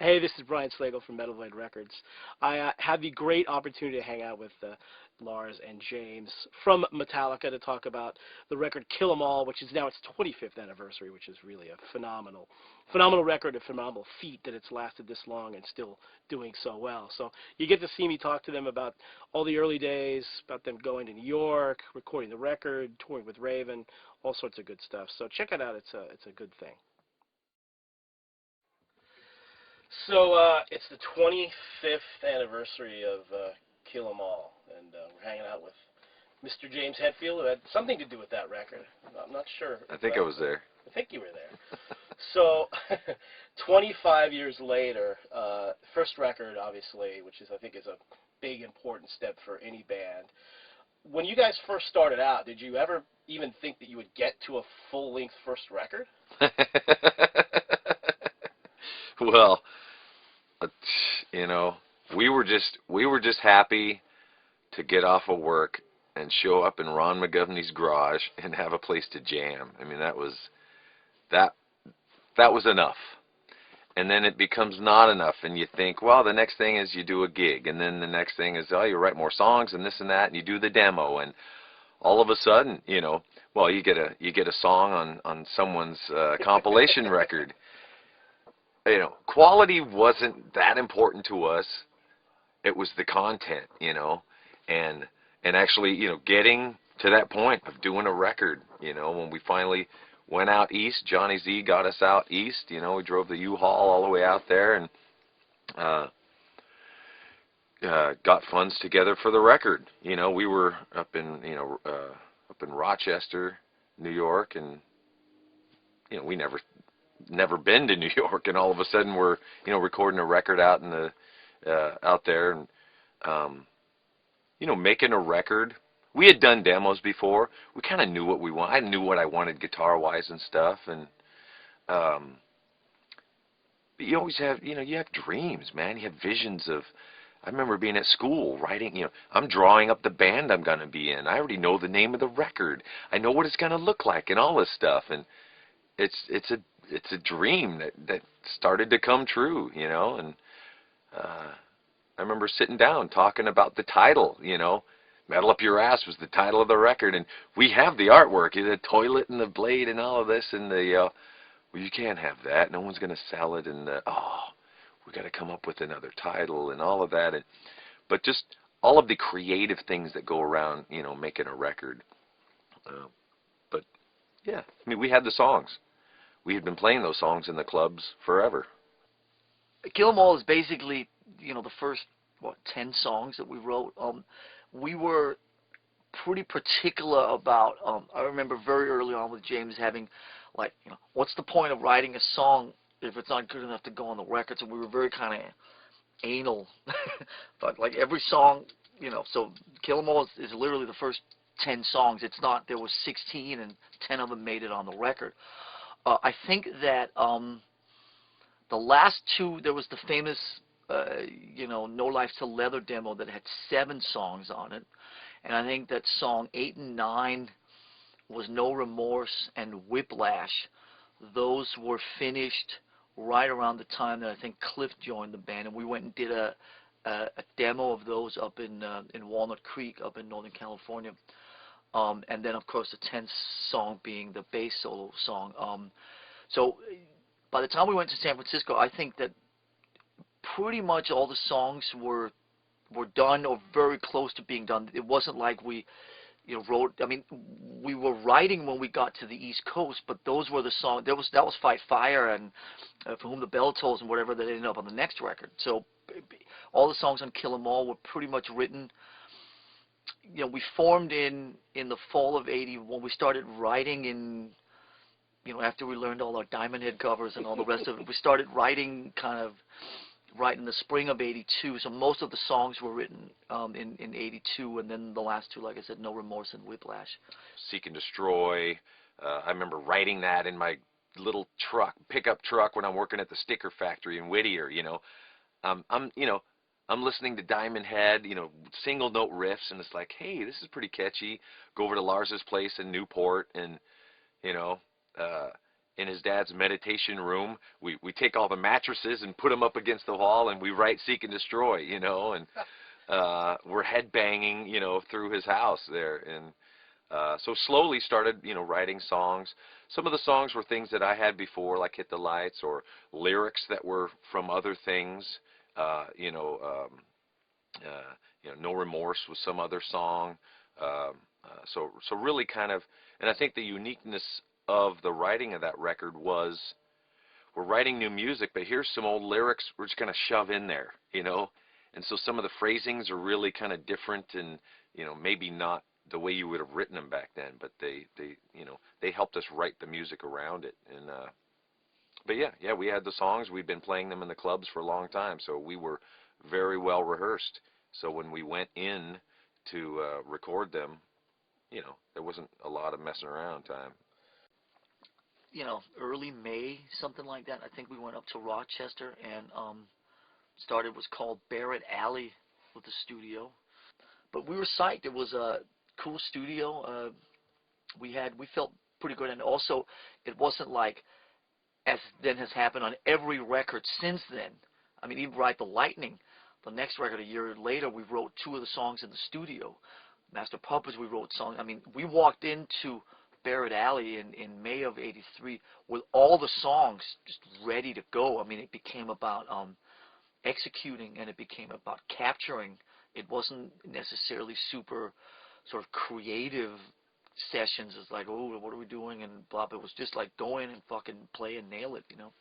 Hey, this is Brian Slagle from Metal Blade Records. I had the great opportunity to hang out with Lars and James from Metallica to talk about the record Kill 'Em All, which is now its 25th anniversary, which is really a phenomenal record, a phenomenal feat that it's lasted this long and still doing so well. So you get to see me talk to them about all the early days, about them going to New York, recording the record, touring with Raven, all sorts of good stuff. So check it out. It's a good thing. So it's the 25th anniversary of Kill 'Em All, and we're hanging out with Mr. James Hetfield, who had something to do with that record. I'm not sure. I think I was there. I think you were there. So 25 years later, first record, obviously, which is I think is a big important step for any band. When you guys first started out, did you ever even think that you would get to a full-length first record? Well, uh, you know, we were just happy to get off of work and show up in Ron McGovney's garage and have a place to jam. I mean, that that was enough. And then it becomes not enough, and you think, well, the next thing is you do a gig, and then the next thing is, oh, you write more songs and this and that, and you do the demo, and all of a sudden, well, you get a song on someone's compilation record. Quality wasn't that important to us. It was the content, and actually, getting to that point of doing a record, when we finally went out east. Johnny Z got us out east. We drove the U-Haul all the way out there and got funds together for the record. We were up in Rochester, New York, and we never been to New York, and all of a sudden we're recording a record out in the out there, and making a record. We had done demos before. We kind of knew what we wanted. I knew what I wanted guitar-wise and stuff, and but you always have, you have dreams, man. You have visions of. I remember being at school writing. I'm drawing up the band I'm gonna be in. I already know the name of the record. I know what it's gonna look like and all this stuff, and it's a dream that started to come true, and I remember sitting down talking about the title, Metal Up Your Ass was the title of the record, and we have the artwork, the toilet and the blade and all of this, and well, you can't have that, no one's going to sell it, and we got to come up with another title and all of that, but just all of the creative things that go around, making a record. But yeah, I mean, we had the songs. We had been playing those songs in the clubs forever. Kill 'Em All is basically, the first, 10 songs that we wrote. We were pretty particular about, I remember very early on with James having, what's the point of writing a song if it's not good enough to go on the record? So we were very kind of anal. But, every song, so Kill 'Em All is literally the first 10 songs. It's not, there was 16 and 10 of them made it on the record. I think that the last two, there was the famous, No Life Till Leather demo that had 7 songs on it. And I think that song 8 and 9 was No Remorse and Whiplash. Those were finished right around the time that I think Cliff joined the band. And we went and did a demo of those up in Walnut Creek up in Northern California. And then, of course, the 10th song being the bass solo song. So by the time we went to San Francisco, I think that pretty much all the songs were done or very close to being done. It wasn't like we wrote. I mean, we were writing when we got to the East Coast, but those were the songs. That was Fight Fire and For Whom the Bell Tolls and whatever that ended up on the next record. So all the songs on Kill 'Em All were pretty much written. We formed in the fall of '81. We started writing in, after we learned all our Diamond Head covers and all the rest of it. We started writing kind of right in the spring of '82. So most of the songs were written in '82, and then the last two, like I said, No Remorse and Whiplash. Seek and Destroy. I remember writing that in my little pickup truck when I'm working at the sticker factory in Whittier. I'm listening to Diamond Head, single note riffs, and it's like, hey, this is pretty catchy. Go over to Lars's place in Newport, and in his dad's meditation room. We take all the mattresses and put them up against the wall, and we write "Seek and Destroy," you know, and we're headbanging, you know, through his house there, and so slowly started, you know, writing songs. Some of the songs were things that I had before, like "Hit the Lights," or lyrics that were from other things. You know, "No Remorse" was some other song. So really kind of, and I think the uniqueness of the writing of that record was, we're writing new music, but here's some old lyrics we're just going to shove in there, you know. And so some of the phrasings are really kind of different, and, you know, maybe not the way you would have written them back then, but they you know, they helped us write the music around it. And but yeah, we had the songs. We'd been playing them in the clubs for a long time, so we were very well rehearsed. So when we went in to record them, you know, there wasn't a lot of messing around time. You know, early May, something like that. I think we went up to Rochester and started what's called Barrett Alley with the studio. But we were psyched. It was a cool studio. We felt pretty good, and also it wasn't like, as then has happened on every record since then. I mean, even Ride the Lightning, the next record a year later, we wrote 2 of the songs in the studio. Master Puppets, we wrote songs. I mean, we walked into Barrett Alley in May of '83 with all the songs just ready to go. I mean, it became about executing, and it became about capturing. It wasn't necessarily super sort of creative sessions. It's like, oh, what are we doing, and blah. It was just like go in and fucking play and nail it, you know.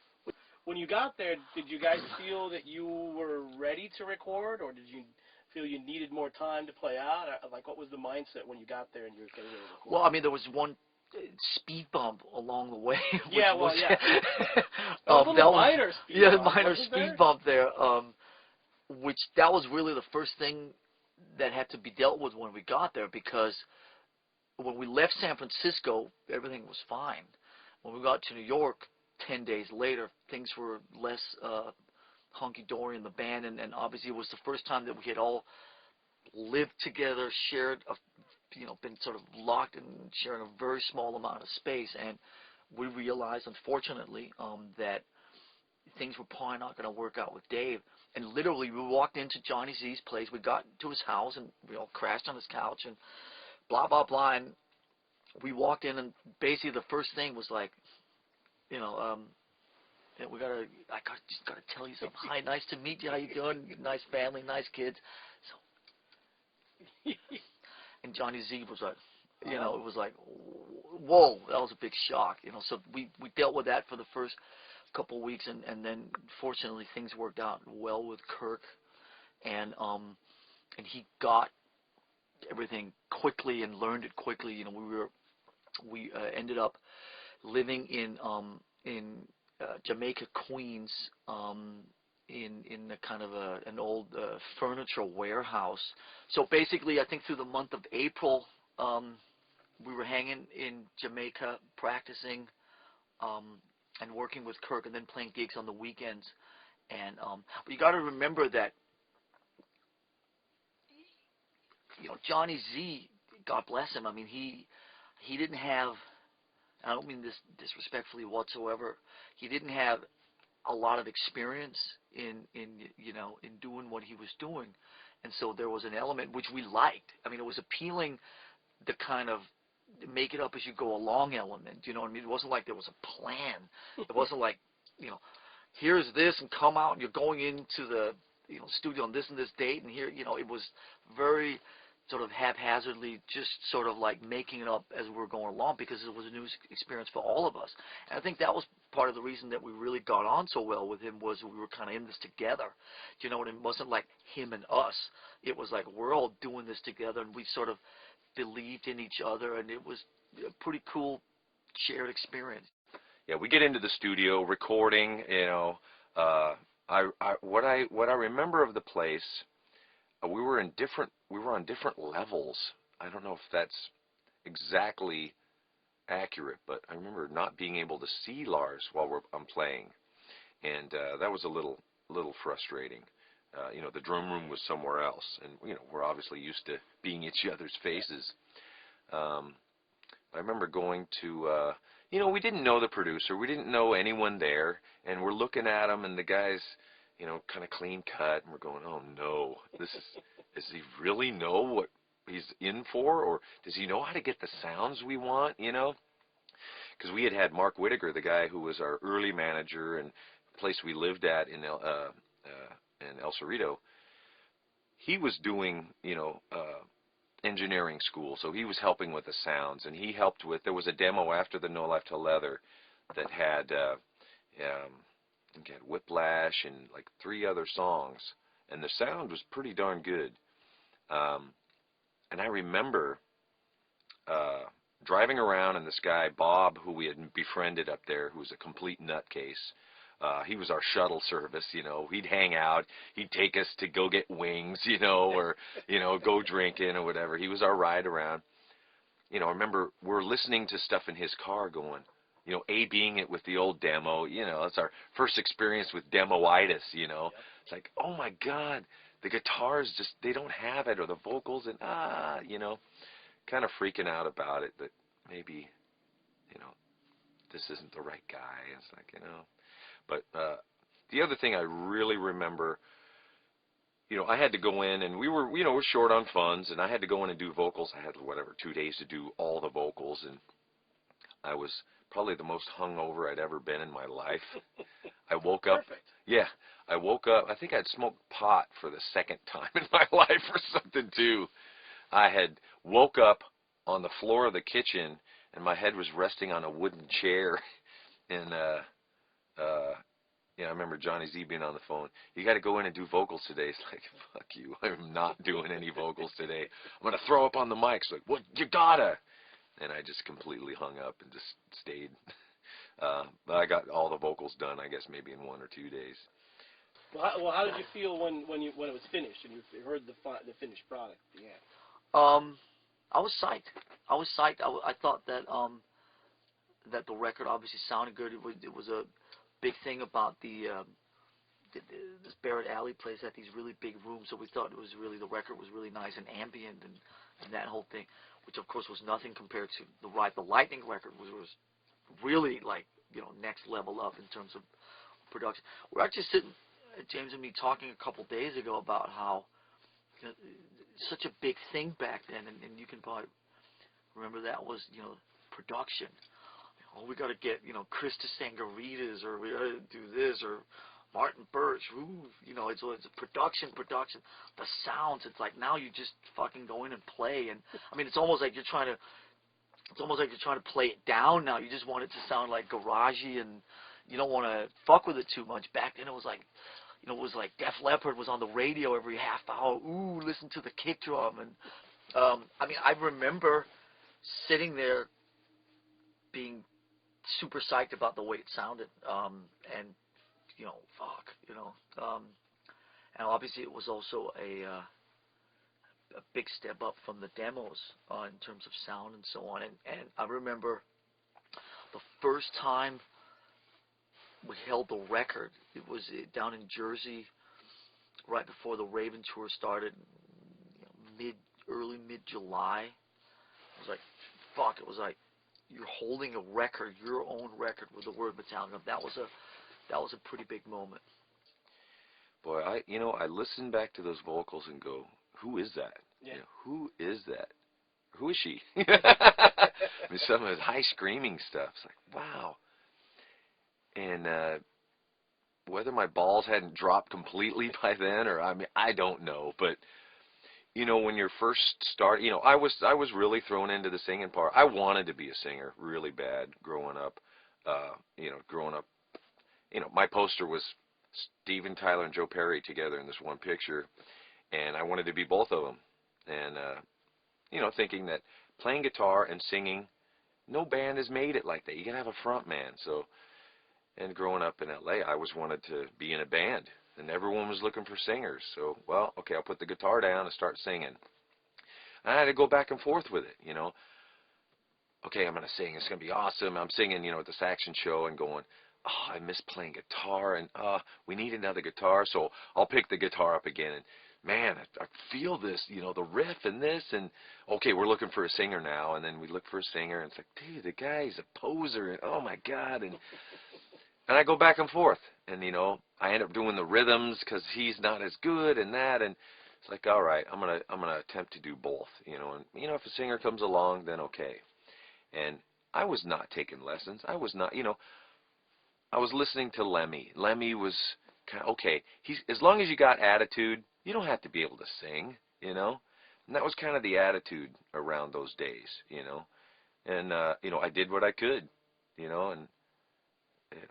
When you got there, did you guys feel that you were ready to record, or did you feel you needed more time to play out? Like, what was the mindset when you got there and you were getting ready to record? Well, I mean, there was one speed bump along the way. Yeah, well, was, yeah. A little minor speed bump. Minor speed bump there. Which that was really the first thing that had to be dealt with when we got there, because when we left San Francisco, everything was fine. When we got to New York 10 days later, things were less hunky-dory in the band, and obviously it was the first time that we had all lived together, shared, been sort of locked and sharing a very small amount of space, and we realized, unfortunately, that things were probably not going to work out with Dave. And literally, we walked into Johnny Z's place. We got to his house, and we all crashed on his couch, and blah, blah, blah. And we walked in, and basically the first thing was like, I just gotta tell you something. Hi, nice to meet you. How you doing? Nice family, nice kids. So, and Johnny Z was like, it was like, whoa, that was a big shock. So we dealt with that for the first couple of weeks, and then fortunately things worked out well with Kirk, and he got everything quickly and learned it quickly. We ended up living in Jamaica, Queens, in a kind of an old furniture warehouse. So basically, I think through the month of April, we were hanging in Jamaica, practicing, and working with Kirk, and then playing gigs on the weekends. And but you got to remember that, Johnny Z, God bless him. I mean, he didn't have. I don't mean this disrespectfully whatsoever. He didn't have a lot of experience in doing what he was doing, and so there was an element which we liked. I mean, it was appealing, the kind of make it up as you go along element. You know what I mean? It wasn't like there was a plan. It wasn't like, here's this and come out and you're going into the studio on this and this date, and here, it was very sort of haphazardly, just sort of like making it up as we were going along, because it was a new experience for all of us. And I think that was part of the reason that we really got on so well with him, was we were kind of in this together. It wasn't like him and us. It was like we're all doing this together, and we sort of believed in each other, and it was a pretty cool shared experience. Yeah, we get into the studio recording. What I remember of the place, we were on different levels. I don't know if that's exactly accurate, but I remember not being able to see Lars while I'm playing, and that was a little frustrating. The drum room was somewhere else, and we're obviously used to being each other's faces. I remember going to you know, we didn't know the producer. We didn't know anyone there. And we're looking at him, and the guy's, you know, kind of clean cut. And we're going, oh, no. Does he really know what he's in for? Or does he know how to get the sounds we want, you know? Because we had Mark Whittaker, the guy who was our early manager and the place we lived at in El Cerrito. He was doing, you know, engineering school, so he was helping with the sounds, and he helped with, there was a demo after the No Life Till Leather that had, I think it had Whiplash and like 3 other songs, and the sound was pretty darn good. And I remember driving around, and this guy, Bob, who we had befriended up there, who was a complete nutcase, he was our shuttle service, you know. He'd hang out. He'd take us to go get wings, you know, or, you know, go drinking or whatever. He was our ride around. You know, I remember we're listening to stuff in his car going, you know, A-Bing it with the old demo. You know, it's our first experience with demo-itis, you know. Yep. It's like, oh, my God, the guitars just, they don't have it, or the vocals, and, you know, kind of freaking out about it, that maybe, you know, this isn't the right guy. It's like, you know. But the other thing I really remember, you know, I had to go in, and we were, you know, we're short on funds, and I had to go in and do vocals. I had, whatever, 2 days to do all the vocals, and I was probably the most hungover I'd ever been in my life. I woke up. Perfect. Yeah, I woke up. I think I'd smoked pot for the second time in my life or something, too. I had woke up on the floor of the kitchen, and my head was resting on a wooden chair, and you know, I remember Johnny Z being on the phone. You got to go in and do vocals today. It's like, fuck you. I'm not doing any vocals today. I'm going to throw up on the mic. It's like, what? You gotta. And I just completely hung up and just stayed. But I got all the vocals done, I guess, maybe in 1 or 2 days. Well, how did you feel when it was finished and you heard the finished product? Yeah. I was psyched. I thought that that the record obviously sounded good. It was a big thing about this Barrett Alley place had these really big rooms, so we thought the record was really nice and ambient and that whole thing, which of course was nothing compared to the Ride the Lightning record, which was really, like, you know, next level up in terms of production. We're actually sitting, James and me, talking a couple days ago about how, you know, such a big thing back then, and you can probably remember that was, you know, production. Oh, we got to get, you know, Krista Sangaritas, or we got to do this, or Martin Birch. Ooh, you know, it's a production. The sounds. It's like now you just fucking go in and play, and I mean, it's almost like you're trying to play it down now. You just want it to sound like garagey, and you don't want to fuck with it too much. Back then, it was like, you know, it was like Def Leppard was on the radio every half hour. Ooh, listen to the kick drum, and I mean, I remember sitting there being super psyched about the way it sounded, and you know, fuck, you know, and obviously it was also a big step up from the demos in terms of sound and so on. And I remember the first time we held the record, it was down in Jersey, right before the Raven tour started, you know, early mid-July. It was like, fuck, it was like, you're holding a record, your own record, with the word Metallica. That was a pretty big moment. Boy, I listen back to those vocals and go, who is that? Yeah. You know, who is that? Who is she? I mean, some of his high screaming stuff. It's like, wow. And whether my balls hadn't dropped completely by then, or I mean, I don't know, but you know, when you're first start, you know, I was really thrown into the singing part. I wanted to be a singer really bad growing up. You know, my poster was Steven Tyler and Joe Perry together in this one picture, and I wanted to be both of them. And you know, thinking that playing guitar and singing, no band has made it like that. You gotta have a front man. So, and growing up in LA, I always wanted to be in a band. And everyone was looking for singers. So, well, okay, I'll put the guitar down and start singing. And I had to go back and forth with it, you know. Okay, I'm going to sing. It's going to be awesome. I'm singing, you know, at the Saxon show and going, oh, I miss playing guitar, and we need another guitar, so I'll pick the guitar up again. And man, I feel this, you know, the riff and this, and okay, we're looking for a singer now, and then we look for a singer, and it's like, dude, the guy's a poser, and oh my God, and I go back and forth, and you know, I end up doing the rhythms because he's not as good and that, and it's like, all right, I'm gonna attempt to do both, you know, and you know, if a singer comes along, then okay. And I was not taking lessons. I was not, you know, I was listening to Lemmy. Lemmy was kind of, okay. He's as long as you got attitude, you don't have to be able to sing, you know. And that was kind of the attitude around those days, you know. And you know, I did what I could, you know, and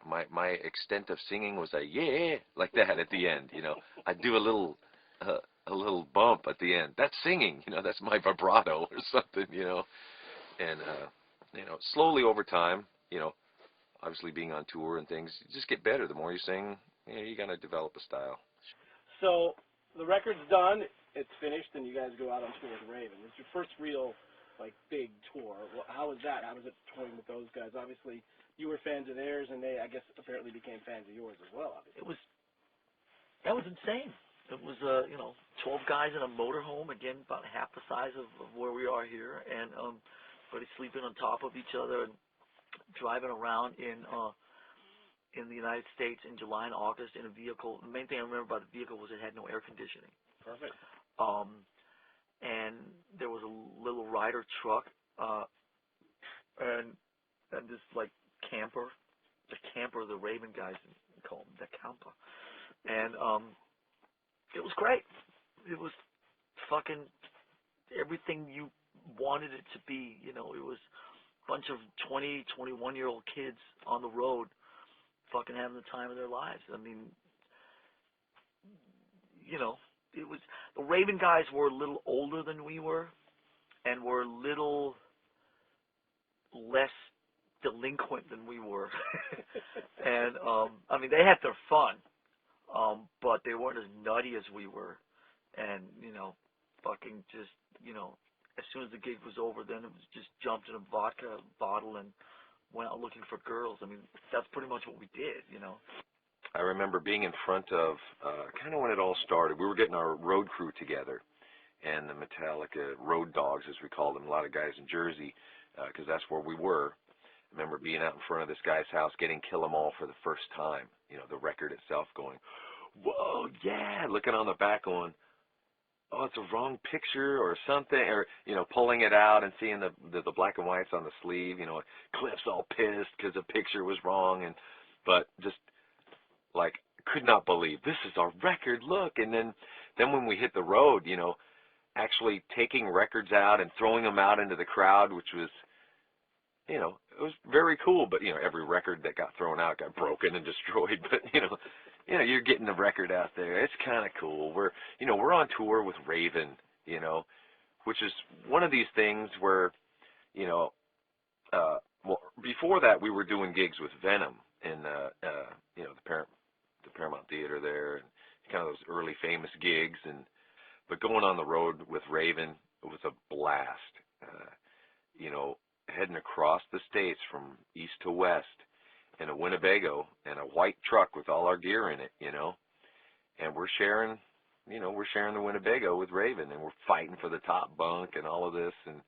my extent of singing was a yeah like that at the end, you know. I'd do a little bump at the end. That's singing, you know. That's my vibrato or something, you know. And you know, slowly over time, you know, obviously being on tour and things, you just get better. The more you sing, you know, you gotta develop a style. So the record's done, it's finished, and you guys go out on tour with Raven. It's your first real, like, big tour. Well, how was that? How was it touring with those guys? Obviously, you were fans of theirs, and they, I guess, apparently became fans of yours as well. Obviously. That was insane. It was, you know, 12 guys in a motorhome, again, about half the size of where we are here, and everybody sleeping on top of each other and driving around in the United States in July and August in a vehicle. The main thing I remember about the vehicle was it had no air conditioning. Perfect. And there was a little Ryder truck, and this like camper, the Raven guys call them the camper, and it was great. It was fucking everything you wanted it to be. You know, it was a bunch of 20, 21-year-old kids on the road fucking having the time of their lives. I mean, you know, it was, the Raven guys were a little older than we were and were a little less delinquent than we were. And, I mean, they had their fun, but they weren't as nutty as we were. And, you know, fucking just, you know, as soon as the gig was over, then it was just jumped in a vodka bottle and went out looking for girls. I mean, that's pretty much what we did, you know. I remember being in front of, kind of when it all started, we were getting our road crew together, and the Metallica road dogs, as we called them, a lot of guys in Jersey, because that's where we were. I remember being out in front of this guy's house, getting Kill 'Em All for the first time, you know, the record itself going, whoa, yeah, looking on the back going, oh, it's a wrong picture or something, or, you know, pulling it out and seeing the black and whites on the sleeve, you know, Cliff's all pissed because the picture was wrong, and but just, like, could not believe, this is our record, look. And then when we hit the road, you know, actually taking records out and throwing them out into the crowd, which was, you know, it was very cool, but, you know, every record that got thrown out got broken and destroyed, but, you know, you're getting the record out there. It's kind of cool. We're on tour with Raven, you know, which is one of these things where, you know, well, before that we were doing gigs with Venom in, you know, the Paramount Theater there, and kind of those early famous gigs, but going on the road with Raven, it was a blast. You know, heading across the states from east to west in a Winnebago and a white truck with all our gear in it, you know, and we're sharing the Winnebago with Raven, and we're fighting for the top bunk and all of this, and,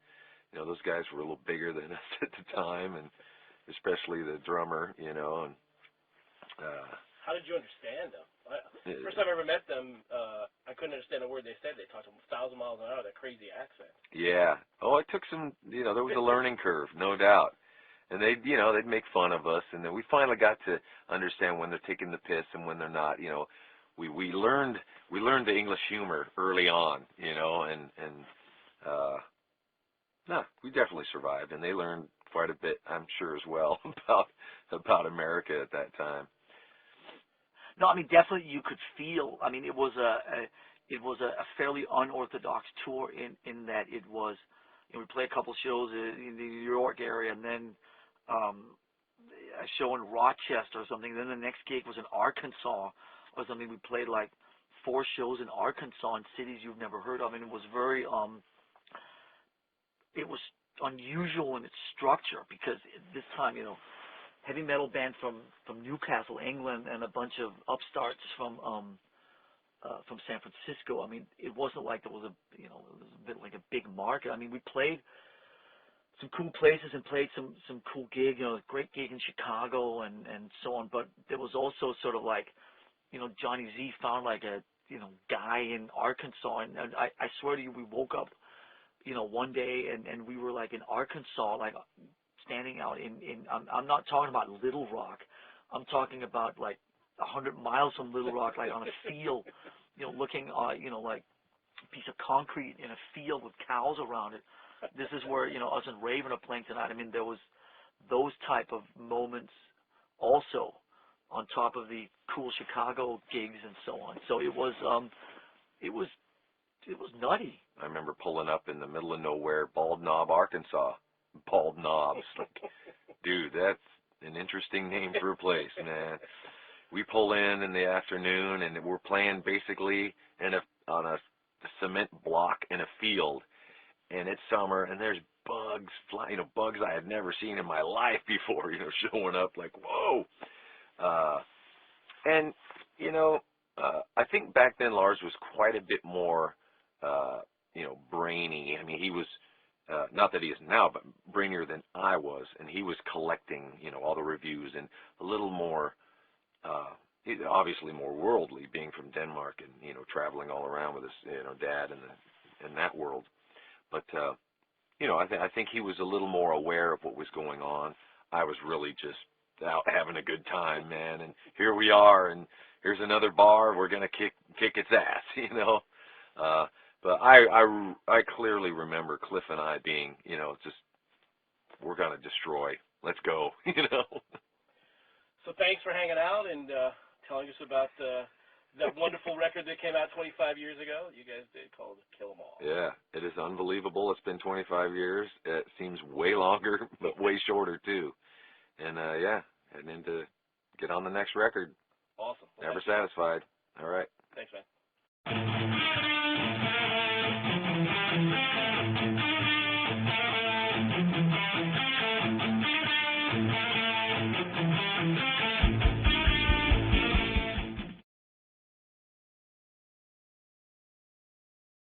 you know, those guys were a little bigger than us at the time, and especially the drummer, you know, and How did you understand them? First time I ever met them, I couldn't understand a word they said. They talked 1,000 miles an hour, that crazy accent. Yeah. Oh, it took some, you know, there was a learning curve, no doubt. And they'd make fun of us, and then we finally got to understand when they're taking the piss and when they're not. You know, we learned the English humor early on, you know, and we definitely survived, and they learned quite a bit, I'm sure, as well about America at that time. No, I mean, definitely you could feel. I mean, it was a fairly unorthodox tour in that it was, you know, we played a couple shows in the New York area, and then a show in Rochester or something. Then the next gig was in Arkansas or something. We played like 4 shows in Arkansas in cities you've never heard of, and it was very it was unusual in its structure, because this time, you know, heavy metal band from Newcastle, England, and a bunch of upstarts from from San Francisco. I mean, it wasn't like there was it was a bit like a big market. I mean, we played some cool places and played some cool gig, a great gig in Chicago and so on. But there was also sort of like, Johnny Z found like a guy in Arkansas, and I swear to you, we woke up, one day and we were like in Arkansas, like standing out in I'm not talking about Little Rock, I'm talking about like 100 miles from Little Rock, like on a field, looking like a piece of concrete in a field with cows around it. This is where us and Raven are playing tonight. I mean, there was those type of moments also on top of the cool Chicago gigs and so on. So it was nutty. I remember pulling up in the middle of nowhere, Bald Knob, Arkansas. Bald Knobs. Like, dude, that's an interesting name for a place, man. We pull in the afternoon, and we're playing basically on a cement block in a field, and it's summer, and there's bugs flying, bugs I had never seen in my life before, showing up like, whoa. And, I think back then Lars was quite a bit more, brainy. I mean, he was, not that he is now, but brainier than I was, and he was collecting, all the reviews and a little more, obviously more worldly, being from Denmark and, traveling all around with his, dad in that world. But, I think he was a little more aware of what was going on. I was really just out having a good time, man. And here we are, and here's another bar. We're gonna kick its ass, But I clearly remember Cliff and I being, just, we're gonna destroy. Let's go, So thanks for hanging out and telling us about that wonderful record that came out 25 years ago. You guys did, called Kill 'Em All. Yeah, it is unbelievable. It's been 25 years. It seems way longer, but way shorter too. And heading into get on the next record. Awesome. Well, Never satisfied. All right. Thanks, man.